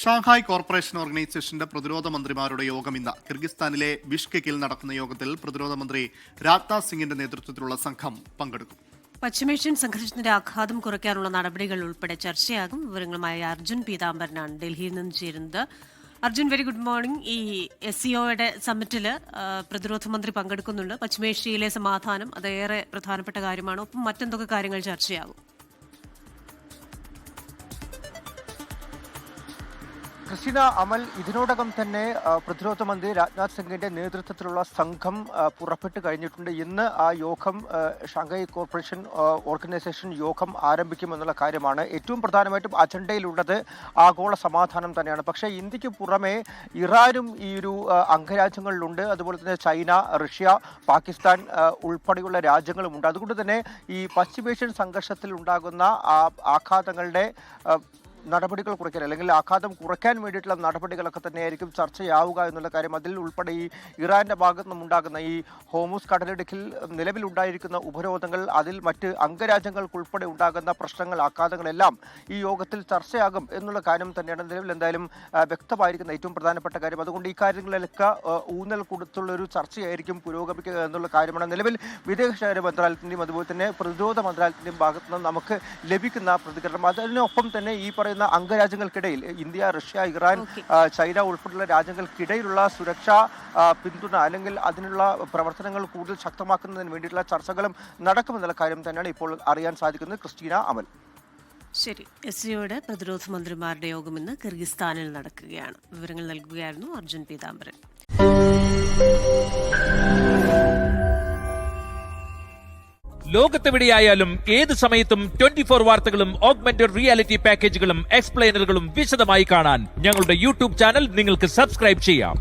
Shanghai corporation ഓർഗനൈസേഷന്റെ പ്രതിരോധ മന്ത്രിമാരുടെ യോഗം ഇന്ന് കിർഗിസ്ഥാനിലെ ബിഷ്കെക്കിൽ നടക്കുന്ന യോഗത്തിൽ പ്രതിരോധ മന്ത്രി രാജ്നാഥ് സിംഗിന്റെ നേതൃത്വത്തിലുള്ള സംഘം പങ്കെടുക്കും. പശ്ചിമേഷ്യൻ സംഘർഷത്തിന്റെ ആഘാതം കുറയ്ക്കാനുള്ള നടപടികൾ ഉൾപ്പെടെ ചർച്ചയാകും. വിവരങ്ങളുമായി അർജുൻ പീതാംബരനാണ് ഡൽഹിയിൽ നിന്ന് ചേരുന്നത്. Arjun, very good morning. ഈ SCOയുടെ സമ്മിറ്റിൽ പ്രതിരോധ മന്ത്രി പങ്കെടുക്കുന്നുണ്ട്. പശ്ചിമേഷ്യയിലെ സമാധാനം അതേറെ പ്രധാനപ്പെട്ട കാര്യമാണ്. ഒപ്പം മറ്റെന്തൊക്കെ കാര്യങ്ങൾ ചർച്ചയാകും? ക്രിസ്റ്റീന, അമൽ, ഇതിനോടകം തന്നെ പ്രതിരോധ മന്ത്രി രാജ്നാഥ് സിംഗിന്റെ നേതൃത്വത്തിലുള്ള സംഘം പുറപ്പെട്ടു കഴിഞ്ഞിട്ടുണ്ട്. ഇന്ന് ആ യോഗം ഷാങ്ഹായ് കോർപ്പറേഷൻ ഓർഗനൈസേഷൻ യോഗം ആരംഭിക്കുമെന്നുള്ള കാര്യമാണ്. ഏറ്റവും പ്രധാനമായിട്ടും അജണ്ടയിലുള്ളത് ആഗോള സമാധാനം തന്നെയാണ്. പക്ഷേ ഇന്ത്യക്ക് പുറമെ ഇറാനും ഈ ഒരു അംഗരാജ്യങ്ങളിലുണ്ട്. അതുപോലെ തന്നെ ചൈന, റഷ്യ, പാകിസ്ഥാൻ ഉൾപ്പെടെയുള്ള രാജ്യങ്ങളുമുണ്ട്. അതുകൊണ്ട് തന്നെ ഈ പശ്ചിമേഷ്യൻ സംഘർഷത്തിൽ ഉണ്ടാകുന്ന ആഘാതങ്ങളുടെ നടപടികൾ കുറയ്ക്കാൻ അല്ലെങ്കിൽ ആഘാതം കുറയ്ക്കാൻ വേണ്ടിയിട്ടുള്ള നടപടികളൊക്കെ തന്നെയായിരിക്കും ചർച്ചയാവുക എന്നുള്ള കാര്യം. അതിൽ ഉൾപ്പെടെ ഈ ഇറാന്റെ ഭാഗത്തു നിന്നുണ്ടാകുന്ന ഈ ഹോർമുസ് കടലിടുക്കിൽ നിലവിലുണ്ടായിരിക്കുന്ന ഉപരോധങ്ങൾ, അതിൽ മറ്റ് അംഗരാജ്യങ്ങൾക്കുൾപ്പെടെ ഉണ്ടാകുന്ന പ്രശ്നങ്ങൾ, ആഘാതങ്ങളെല്ലാം ഈ യോഗത്തിൽ ചർച്ചയാകും എന്നുള്ള കാര്യം തന്നെയാണ് നിലവിൽ എന്തായാലും വ്യക്തമായിരിക്കുന്ന ഏറ്റവും പ്രധാനപ്പെട്ട കാര്യം. അതുകൊണ്ട് ഈ കാര്യങ്ങളിലൊക്കെ ഊന്നൽ കൊടുത്തുള്ള ഒരു ചർച്ചയായിരിക്കും പുരോഗമിക്കുക എന്നുള്ള കാര്യമാണ് നിലവിൽ വിദേശകാര്യ മന്ത്രാലയത്തിന്റെയും അതുപോലെ തന്നെ പ്രതിരോധ മന്ത്രാലയത്തിന്റെയും ഭാഗത്തു നിന്ന് നമുക്ക് ലഭിക്കുന്ന പ്രതികരണം. അതിനൊപ്പം തന്നെ ഈ അംഗരാജ്യങ്ങൾക്കിടയിൽ ഇന്ത്യ, റഷ്യ, ഇറാൻ, ചൈന ഉൾപ്പെടെയുള്ള രാജ്യങ്ങൾക്കിടയിലുള്ള സുരക്ഷാ പിന്തുണ അല്ലെങ്കിൽ അതിനുള്ള പ്രവർത്തനങ്ങൾ കൂടുതൽ ശക്തമാക്കുന്നതിന് വേണ്ടിയിട്ടുള്ള ചർച്ചകളും നടക്കുമെന്നുള്ള കാര്യം തന്നെയാണ് ഇപ്പോൾ അറിയാൻ സാധിക്കുന്നത്. ക്രിസ്റ്റീന, അമൽ. ശരി, SCOയുടെ പ്രതിരോധ മന്ത്രിമാരുടെ യോഗം ഇന്ന് കിർഗിസ്ഥാനിൽ നടക്കുകയാണ്. വിവരങ്ങൾ നൽകുകയായിരുന്നു അർജുൻ പീതാംബരൻ. ലോകത്തെവിടെയായാലും ഏത് സമയത്തും 24 വാർത്തകളും ഓഗ്മെന്റഡ് റിയാലിറ്റി പാക്കേജുകളും എക്സ്പ്ലെയിനറുകളും വിശദമായി കാണാൻ ഞങ്ങളുടെ YouTube ചാനൽ നിങ്ങൾക്ക് സബ്സ്ക്രൈബ് ചെയ്യാം.